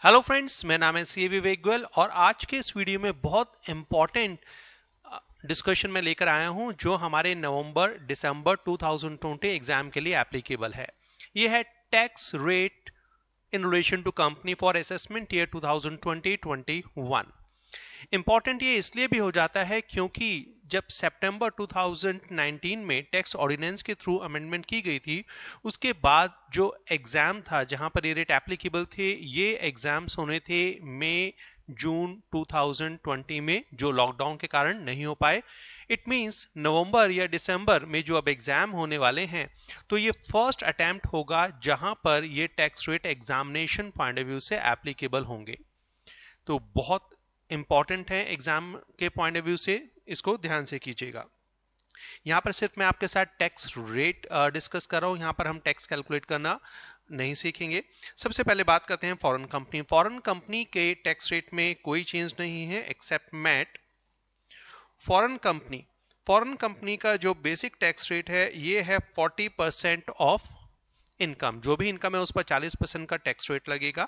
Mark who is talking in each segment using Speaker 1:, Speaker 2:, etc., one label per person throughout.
Speaker 1: Hello friends, मेरा नाम है सी विवेक गोयल और आज के इस वीडियो में बहुत इंपॉर्टेंट डिस्कशन में लेकर आया हूं जो हमारे नवंबर दिसंबर 2020 एग्जाम के लिए एप्लीकेबल है। ये है tax rate in relation to company for assessment year 2020-21। Important ये इसलिए भी हो जाता है क्योंकि जब सितंबर 2019 में टैक्स ऑर्डिनेंस के थ्रू अमेंडमेंट की गई थी, उसके बाद जो एग्जाम था जहां पर ये रेट एप्लीकेबल थे, ये एग्जाम्स होने थे मई जून 2020 में, जो लॉकडाउन के कारण नहीं हो पाए। इट मींस नवंबर या दिसंबर में जो अब एग्जाम होने वाले हैं, तो ये फर्स्ट अटेम्प्ट होगा जहां पर ये tax rate examination point of view से एप्लीकेबल होंगे। तो बहुत इंपॉर्टेंट है एग्जाम के पॉइंट ऑफ व्यू से, इसको ध्यान से कीजिएगा। यहां पर सिर्फ मैं आपके साथ टैक्स रेट डिस्कस कर रहा हूं, यहां पर हम टैक्स कैलकुलेट करना नहीं सीखेंगे। सबसे पहले बात करते हैं फॉरेन कंपनी। फॉरेन कंपनी के टैक्स रेट में कोई चेंज नहीं है एक्सेप्ट मैट। फॉरेन कंपनी का जो बेसिक टैक्स रेट है ये है 40% ऑफ इनकम। जो भी इनकम है उस पर 40% का टैक्स रेट लगेगा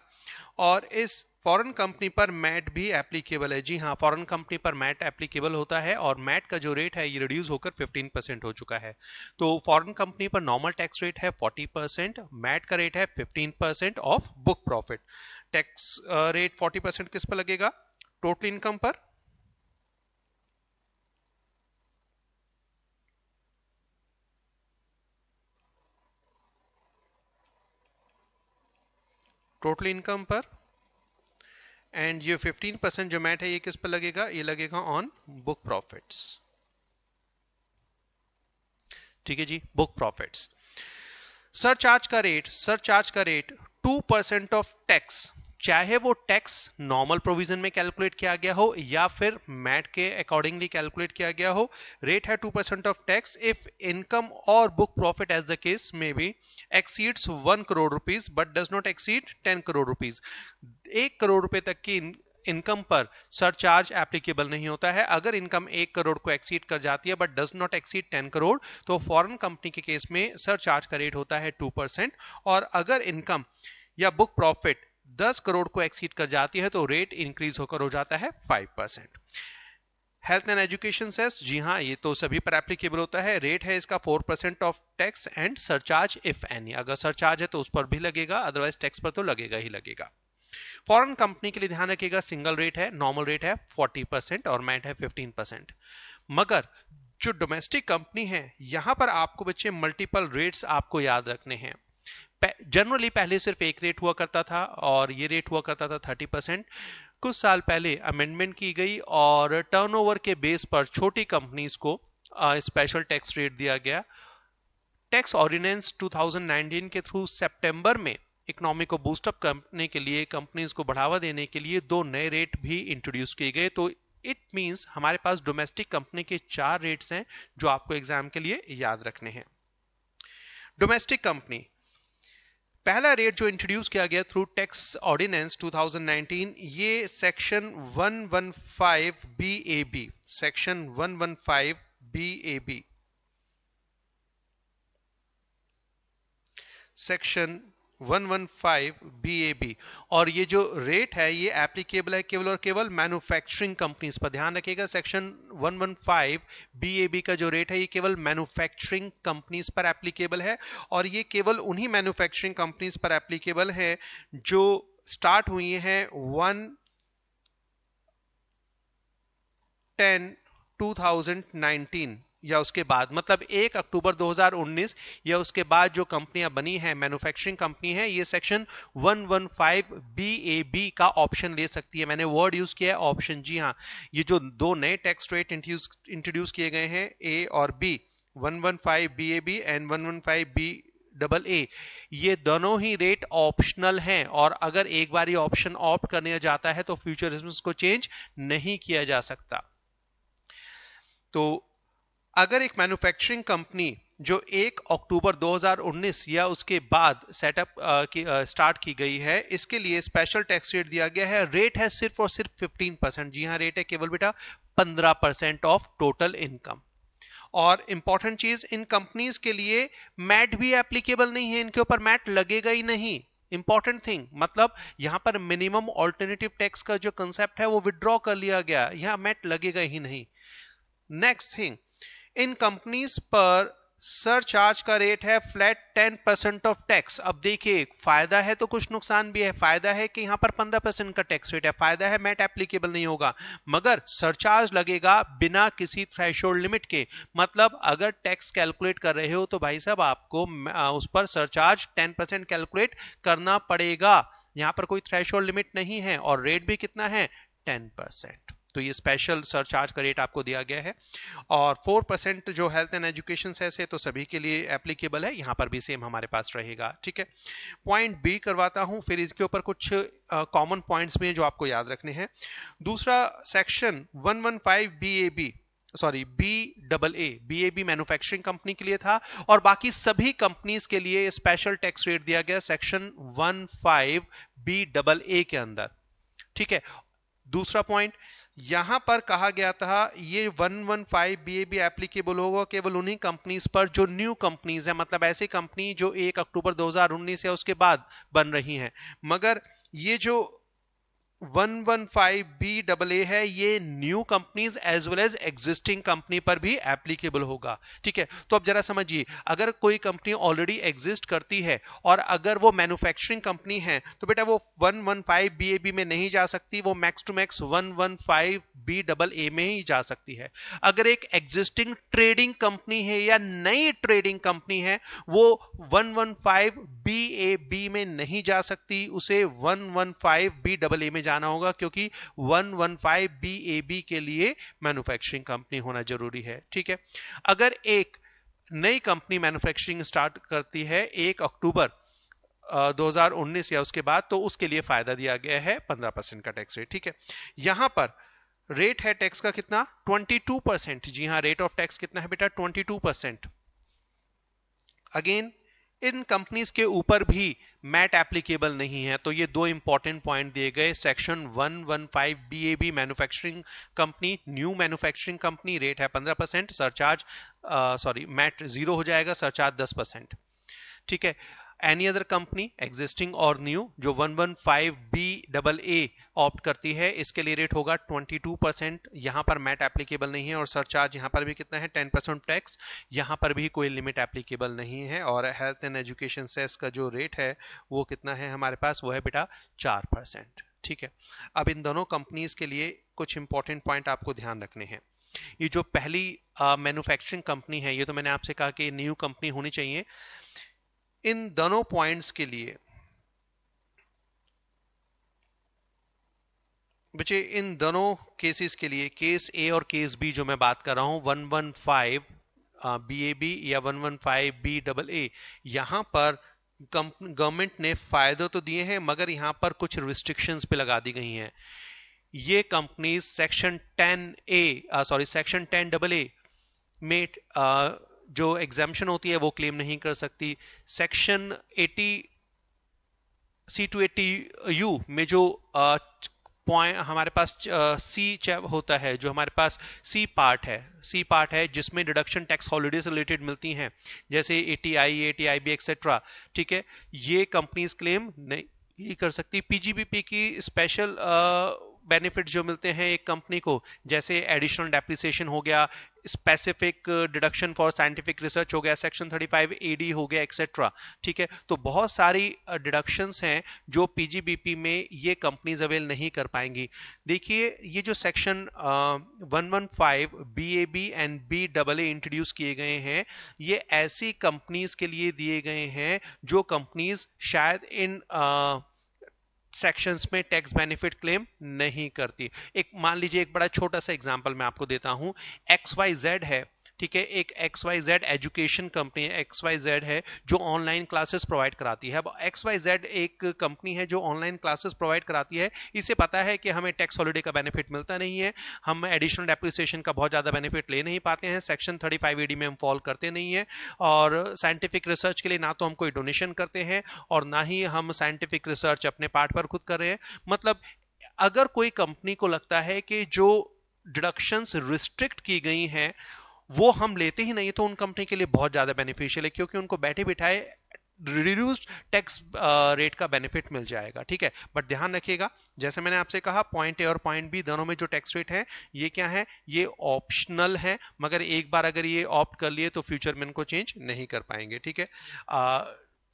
Speaker 1: और इस फॉरेन कंपनी पर मैट भी एप्लीकेबल है। जी हाँ, फॉरेन कंपनी पर मैट एप्लीकेबल होता है और मैट का जो रेट है ये रिड्यूस होकर 15% हो चुका है। तो फॉरेन कंपनी पर नॉर्मल टैक्स रेट है 40%, मैट का रेट है 15% of book profit. Tax rate 40% किस पर लगेगा? टोटल इनकम पर। टोटल इनकम पर। एंड ये 15% जो मैट है ये किस पर लगेगा? ये लगेगा ऑन बुक प्रॉफिट्स। ठीक है जी, बुक प्रॉफिट्स। सरचार्ज का रेट 2% ऑफ टैक्स, चाहे वो टैक्स नॉर्मल प्रोविजन में कैलकुलेट किया गया हो या फिर मैट के अकॉर्डिंगली कैलकुलेट किया गया हो। रेट है 2% of tax if income or book profit as the case may be exceeds 1 crore rupees but does not exceed 10 crore rupees. 1 crore रुपए तक की इनकम पर सरचार्ज एप्लीकेबल नहीं होता है। अगर इनकम 1 करोड़ को एक्सीड कर जाती है but does not exceed 10 crore, तो फॉरेन कंपनी के केस में सरचार्ज का रेट होता है 2%। और अगर इनकम या बुक प्रॉफिट 10 करोड़ को एक्सीड कर जाती है तो रेट इंक्रीज होकर हो जाता है 5%। हेल्थ एंड एजुकेशन सेस, जी हाँ, ये तो सभी पर एप्लीकेबल होता है। रेट है इसका 4% of tax and surcharge if any. अगर सरचार्ज है तो उस पर भी लगेगा, अदरवाइज टैक्स पर तो लगेगा ही लगेगा। फॉरेन कंपनी के लिए ध्यान रखिएगा, सिंगल रेट है, नॉर्मल रेट है 40% और मैट है 15%। मगर जो डोमेस्टिक कंपनी है यहां पर आपको बच्चे मल्टीपल रेट्स आपको याद रखने हैं। जनरली पहले सिर्फ एक रेट हुआ करता था और ये रेट हुआ करता था 30%। कुछ साल पहले अमेंडमेंट की गई और टर्नओवर के बेस पर छोटी कंपनीज को स्पेशल टैक्स रेट दिया गया। टैक्स ऑर्डिनेंस 2019 के थ्रू सितंबर में इकोनॉमी को बूस्टअप करने के लिए, कंपनीज को बढ़ावा देने के लिए 2 नए रेट भी इंट्रोड्यूस किए गए। तो इट मींस हमारे पास डोमेस्टिक कंपनी के 4 रेट्स हैं जो आपको एग्जाम के लिए याद रखने हैं। डोमेस्टिक कंपनी पहला रेट जो इंट्रोड्यूस किया गया थ्रू टैक्स ऑर्डिनेंस 2019, ये section 115 BAB, section 115 BAB, section 115 BAB। और ये जो रेट है ये एप्लीकेबल है केवल और केवल मैन्युफैक्चरिंग कंपनीज पर। ध्यान रखिएगा, सेक्शन 115 BAB का जो रेट है ये केवल मैन्युफैक्चरिंग कंपनीज पर एप्लीकेबल है और ये केवल उन्हीं मैन्युफैक्चरिंग कंपनीज पर एप्लीकेबल है जो स्टार्ट हुई हैं 1/10/2019 या उसके बाद, मतलब 1 अक्टूबर 2019 या उसके बाद जो कंपनियां बनी हैं, मैन्युफैक्चरिंग कंपनी है, ये सेक्शन 115 BAB का ऑप्शन ले सकती है। मैंने वर्ड यूज किया है ऑप्शन। जी हाँ, ये जो 2 नए टैक्स रेट इंट्रोड्यूस किए गए हैं, A और B, 115 BAB एंड 115 BAA, ये दोनों ही रेट ऑप्शनल हैं और अगर एक बार ये ऑप्शन ऑप्ट करने जाता है तो फ्यूचर इसको चेंज नहीं किया जा सकता। तो अगर एक मैन्युफैक्चरिंग कंपनी जो 1 अक्टूबर 2019 या उसके बाद सेटअप स्टार्ट की गई है, इसके लिए स्पेशल टैक्स रेट दिया गया है। रेट है सिर्फ और सिर्फ 15%। जी हाँ, रेट है केवल बेटा 15% ऑफ टोटल इनकम। और इंपॉर्टेंट चीज, इन कंपनीज के लिए मैट भी एप्लीकेबल नहीं है, इनके ऊपर मैट लगेगा ही नहीं। इंपॉर्टेंट थिंग, मतलब यहां पर मिनिमम ऑल्टरनेटिव टैक्स का जो कंसेप्ट है वो विड्रॉ कर लिया गया, यहां मैट लगेगा ही नहीं। नेक्स्ट थिंग, इन कंपनीज पर सरचार्ज का रेट है फ्लैट 10% ऑफ टैक्स। अब देखिए, फायदा है तो कुछ नुकसान भी है। फायदा है कि यहां पर 15% का टैक्स रेट है, फायदा है मैट एप्लीकेबल नहीं होगा, मगर सरचार्ज लगेगा बिना किसी थ्रेशोल्ड लिमिट के। मतलब अगर टैक्स कैलकुलेट कर रहे हो तो भाई साहब आपको उस पर सरचार्ज 10% कैलकुलेट करना पड़ेगा। यहां पर कोई थ्रेशोल्ड लिमिट नहीं है और रेट भी कितना है, 10%। तो ये स्पेशल सरचार्ज का रेट आपको दिया गया है। और 4% जो हेल्थ एंड एजुकेशन सेस है तो सभी के लिए एप्लीकेबल है, यहां पर भी सेम हमारे पास रहेगा। ठीक है, पॉइंट बी करवाता हूं, फिर इसके ऊपर कुछ कॉमन पॉइंट्स भी हैं जो आपको याद रखने हैं। दूसरा section 115 BAB sorry BAA manufacturing company के लिए था, और बाकी सभी कंपनीज के लिए स्पेशल टैक्स रेट दिया गया सेक्शन 15 BAA के अंदर। ठीक है, दूसरा पॉइंट, यहां पर कहा गया था ये 115 BAB एप्लीकेबल होगा केवल उन्हीं कंपनीज पर जो न्यू कंपनीज है, मतलब ऐसी कंपनी जो 1 अक्टूबर 2019 या उसके बाद बन रही हैं। मगर ये जो 115 BAA है ये new companies as well as existing company पर भी एप्लीकेबल होगा। ठीक है, तो अब जरा समझिए, अगर कोई कंपनी ऑलरेडी एग्जिस्ट करती है और अगर वो मैन्युफैक्चरिंग कंपनी है तो बेटा वो 115 BAB में नहीं जा सकती, वो मैक्स टू मैक्स 115 BAA में ही जा सकती है। अगर एक एग्जिस्टिंग ट्रेडिंग कंपनी है या नई ट्रेडिंग कंपनी है वो 115 BAB में नहीं जा सकती, उसे 115 BAA में जाना होगा, क्योंकि 115 BAB के लिए मैन्युफैक्चरिंग कंपनी होना जरूरी है। ठीक है, अगर एक नई कंपनी मैन्युफैक्चरिंग स्टार्ट करती है 1 अक्टूबर 2019 या उसके बाद, तो उसके लिए फायदा दिया गया है 15% का टैक्स रेट। ठीक है, यहां पर रेट है टैक्स का कितना, 22%। जी हां, रेट ऑफ टैक्स कितना है बेटा, 22%। अगेन इन कंपनीज के ऊपर भी मैट एप्लीकेबल नहीं है, तो ये दो इंपॉर्टेंट पॉइंट दिए गए। Section 115 BAB manufacturing company, new manufacturing company, rate है 15%, सरचार्ज मैट 0 हो जाएगा, सरचार्ज 10%। ठीक है, एनी अदर कंपनी एग्जिस्टिंग और न्यू जो 115 BAA ऑप्ट करती है इसके लिए रेट होगा 22%। यहां पर मैट एप्लीकेबल नहीं है और सरचार्ज यहां पर भी कितना है, 10% टैक्स, यहां पर भी कोई लिमिट एप्लीकेबल नहीं है। और हेल्थ एंड एजुकेशन सेस का जो रेट है वो कितना है हमारे पास, वो है बेटा 4%। ठीक है, अब इन दोनों कंपनीज के लिए कुछ इंपॉर्टेंट पॉइंट आपको ध्यान रखने हैं। ये जो पहली मैन्युफैक्चरिंग कंपनी है, ये तो मैंने आपसे कहा कि न्यू कंपनी होनी चाहिए। इन दोनों पॉइंट्स के लिए बच्चे, इन दोनों केसेस के लिए, केस ए और केस बी जो मैं बात कर रहा हूं 115 BAB या 115 BAA, यहां पर गवर्नमेंट ने फायदे तो दिए हैं मगर यहां पर कुछ रिस्ट्रिक्शंस पे लगा दी गई हैं। ये कंपनी सेक्शन 10AA में जो एग्जाम्पशन होती है वो क्लेम नहीं कर सकती। सेक्शन 80 C280U में जो पॉइंट हमारे पास सी होता है, जो हमारे पास सी पार्ट है जिसमें डिडक्शन टैक्स हॉलिडे से रिलेटेड मिलती हैं, जैसे ATI, ATIB एक्सेट्रा। ठीक है, ये कंपनीज क्लेम नहीं कर सकती। PGBP की स्पेशल बेनिफिट जो मिलते हैं एक कंपनी को, जैसे एडिशनल डेप्रिसिएशन हो गया, specific deduction for scientific research हो गया, सेक्शन 35 AD हो गया एक्सेट्रा। ठीक है, तो बहुत सारी डिडक्शंस हैं जो पीजीबीपी में ये कंपनीज अवेल नहीं कर पाएंगी। देखिए, ये जो section 115 BAB and BAA introduce किए गए हैं, ये ऐसी कंपनीज के लिए दिए गए हैं जो कंपनीज शायद इन सेक्शंस में टैक्स बेनिफिट क्लेम नहीं करती। एक मान लीजिए, एक बड़ा छोटा सा एग्जांपल मैं आपको देता हूं, XYZ है। ठीक है, एक XYZ एजुकेशन कंपनी है, XYZ है जो ऑनलाइन क्लासेस प्रोवाइड कराती है। अब XYZ एक कंपनी है जो ऑनलाइन क्लासेस प्रोवाइड कराती है, इसे पता है कि हमें टैक्स हॉलिडे का बेनिफिट मिलता नहीं है, हम एडिशनल डेप्रिसिएशन का बहुत ज्यादा बेनिफिट ले नहीं पाते हैं, सेक्शन 35 AD में हम फॉल करते नहीं है, और साइंटिफिक रिसर्च के लिए ना तो हम कोई डोनेशन करते हैं और ना ही हम साइंटिफिक रिसर्च अपने पार्ट पर खुद कर रहे हैं। मतलब अगर कोई कंपनी को लगता है कि जो डिडक्शंस रिस्ट्रिक्ट की गई हैं वो हम लेते ही नहीं, तो उन कंपनी के लिए बहुत ज्यादा बेनिफिशियल है, क्योंकि उनको बैठे बिठाए रिड्यूस्ड टैक्स रेट का बेनिफिट मिल जाएगा, ठीक है। बट ध्यान रखिएगा, जैसे मैंने आपसे कहा, पॉइंट ए और पॉइंट बी दोनों में जो टैक्स रेट है ये क्या है, ये ऑप्शनल है, मगर एक बार अगर ये ऑप्ट कर लिए तो फ्यूचर में इनको चेंज नहीं कर पाएंगे, ठीक है।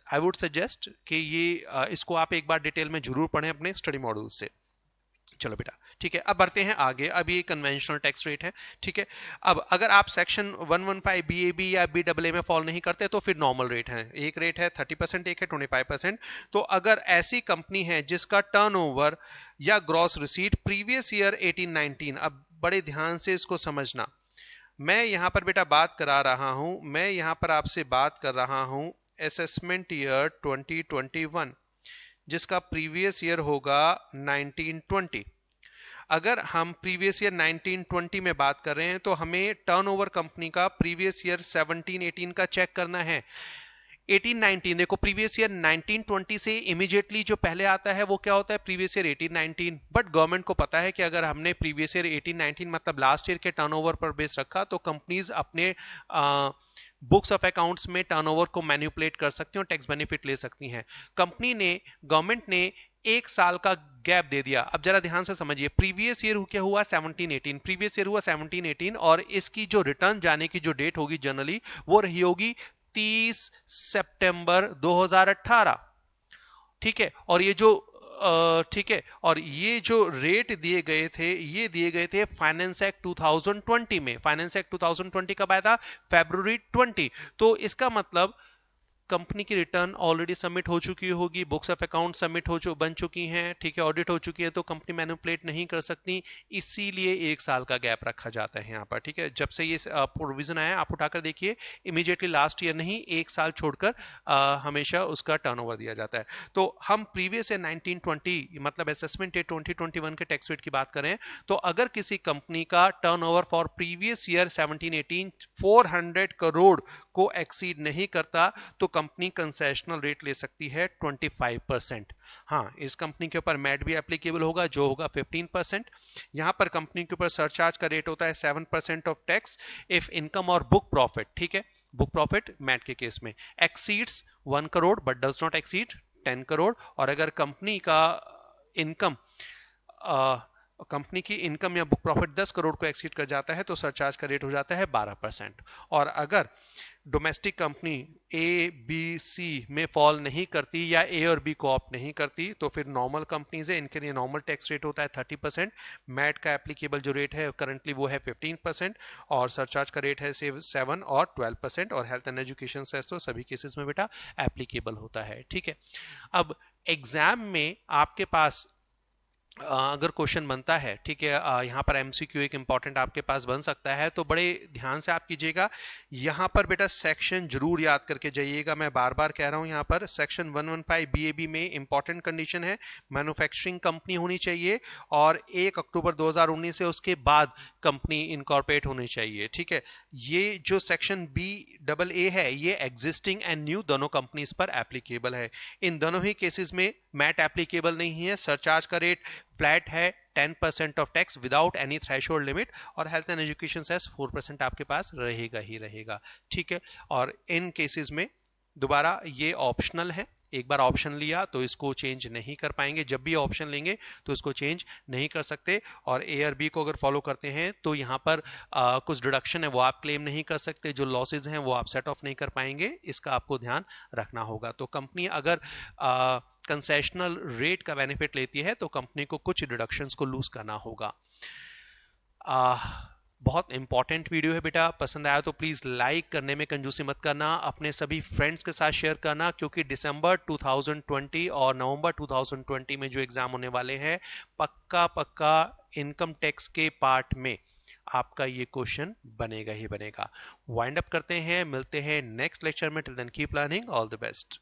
Speaker 1: आई वुड सजेस्ट कि ये इसको आप एक बार डिटेल में जरूर पढ़ें अपने स्टडी मॉड्यूल से। चलो बेटा, ठीक है, अब बढ़ते हैं आगे। अब ये कन्वेंशनल टैक्स रेट है, ठीक है। अब अगर आप सेक्शन 115 BAB या BAA में फॉल नहीं करते तो फिर नॉर्मल रेट है, एक रेट है 30%, एक है 25%। तो अगर ऐसी कंपनी है जिसका टर्नओवर या ग्रॉस रिसीट प्रीवियस ईयर 18-19, अब बड़े ध्यान से इसको समझना, मैं यहां पर बेटा बात करा रहा हूं, मैं यहां पर आपसे बात कर रहा हूं असेसमेंट ईयर 2021, जिसका प्रीवियस ईयर होगा 1920। अगर हम प्रीवियस ईयर 1920 में बात कर रहे हैं तो हमें टर्नओवर कंपनी का प्रीवियस ईयर 17-18 का चेक करना है। 18-19 देखो, प्रीवियस ईयर 1920 से इमीडिएटली जो पहले आता है वो क्या होता है, प्रीवियस ईयर 18-19। बट गवर्नमेंट को पता है कि अगर हमने प्रीवियस ईयर 18-19 मतलब लास्ट ईयर के टर्नओवर पर बेस रखा तो कंपनीज अपने बुक्स ऑफ अकाउंट्स में टर्नओवर को मैनिपुलेट कर सकती हैं और टैक्स बेनिफिट ले सकती हैं। कंपनी ने, गवर्नमेंट ने एक साल का गैप दे दिया। अब जरा ध्यान से समझिए, प्रीवियस ईयर क्या हुआ 17-18, प्रीवियस ईयर हुआ 17-18 और इसकी जो रिटर्न जाने की जो डेट होगी जनरली वो रही होगी 30 सितंबर 2018, ठीक है। और ये जो ठीक है, और ये जो रेट दिए गए थे ये दिए गए थे फाइनेंस एक्ट 2020 में। फाइनेंस एक्ट 2020 कब आया था, फरवरी 20। तो इसका मतलब कंपनी की रिटर्न ऑलरेडी सबमिट हो चुकी होगी, बुक्स ऑफ अकाउंट सबमिट बन चुकी हैं, ठीक है, ऑडिट हो चुकी है, तो कंपनी मैनिपुलेट नहीं कर सकती, इसीलिए एक साल का गैप रखा जाता है यहाँ पर, ठीक है। जब से ये प्रोविजन आया आप उठाकर देखिए, इमीडिएटली लास्ट ईयर नहीं, एक साल छोड़कर हमेशा उसका टर्नओवर दिया जाता है। तो हम प्रीवियस ईयर 1920 मतलब असेसमेंट ईयर 2021 के टैक्स रेट की बात करें तो अगर किसी कंपनी का turnover for previous year 17-18 400 crore को एक्सीड नहीं करता तो कंपनी कंसेशनल रेट ले सकती है 25%। हाँ, इस कंपनी के ऊपर मैट भी एप्लीकेबल होगा जो होगा 15%। यहां पर कंपनी के ऊपर सरचार्ज का रेट होता है 7% of tax if income or book profit, ठीक है, बुक प्रॉफिट मैट के केस में exceeds 1 crore but does not exceed 10 crore. और अगर कंपनी का इनकम कंपनी की इनकम या बुक प्रॉफिट 10 करोड़ को एक्सीड कर जाता है तो सरचार्ज का रेट हो जाता है 12%। और अगर domestic company A B C में फॉल नहीं करती या ए और बी को ऑप्ट नहीं करती तो फिर नॉर्मल कंपनीज है, इनके लिए नॉर्मल टैक्स रेट होता है 30%। मैट का एप्लीकेबल जो रेट है करंटली वो है 15% और सरचार्ज का रेट है 7 और 12%। और हेल्थ एंड एजुकेशन सेस तो सभी केसेस में बेटा एप्लीकेबल होता है, ठीक है। अब एग्जाम में आपके पास अगर क्वेश्चन बनता है, ठीक है, यहाँ पर एमसीक्यू एक इंपॉर्टेंट आपके पास बन सकता है, तो बड़े ध्यान से आप कीजिएगा। यहाँ पर बेटा सेक्शन जरूर याद करके जाइएगा, मैं बार बार कह रहा हूँ, यहाँ पर सेक्शन 115 BAB में इंपॉर्टेंट कंडीशन है मैन्युफैक्चरिंग कंपनी होनी चाहिए और 1 अक्टूबर 2019 से उसके बाद कंपनी इनकॉर्पोरेट होनी चाहिए, ठीक है। ये जो सेक्शन BAA है ये एग्जिस्टिंग एंड न्यू दोनों कंपनीज पर एप्लीकेबल है। इन दोनों ही केसेस में मैट एप्लीकेबल नहीं है, सरचार्ज का रेट फ्लैट है 10% of tax without any threshold limit और हेल्थ एंड एजुकेशन सेस 4% आपके पास रहेगा ही रहेगा, ठीक है। और इन केसेस में दोबारा ये ऑप्शनल है, एक बार ऑप्शन लिया तो इसको चेंज नहीं कर पाएंगे, जब भी ऑप्शन लेंगे तो इसको चेंज नहीं कर सकते। और ए और बी को अगर फॉलो करते हैं तो यहाँ पर कुछ डिडक्शन है वो आप क्लेम नहीं कर सकते, जो लॉसेज हैं वो आप सेट ऑफ नहीं कर पाएंगे, इसका आपको ध्यान रखना होगा। तो कंपनी अगर कंसेशनल रेट का बेनिफिट लेती है तो कंपनी को कुछ डिडक्शंस को लूज करना होगा। बहुत इंपॉर्टेंट वीडियो है बेटा, पसंद आया तो प्लीज लाइक करने में कंजूसी मत करना, अपने सभी फ्रेंड्स के साथ शेयर करना, क्योंकि दिसंबर 2020 और नवंबर 2020 में जो एग्जाम होने वाले हैं पक्का इनकम टैक्स के पार्ट में आपका ये क्वेश्चन बनेगा ही बनेगा। वाइंड अप करते हैं, मिलते हैं नेक्स्ट लेक्चर में। Till then keep learning, all the best.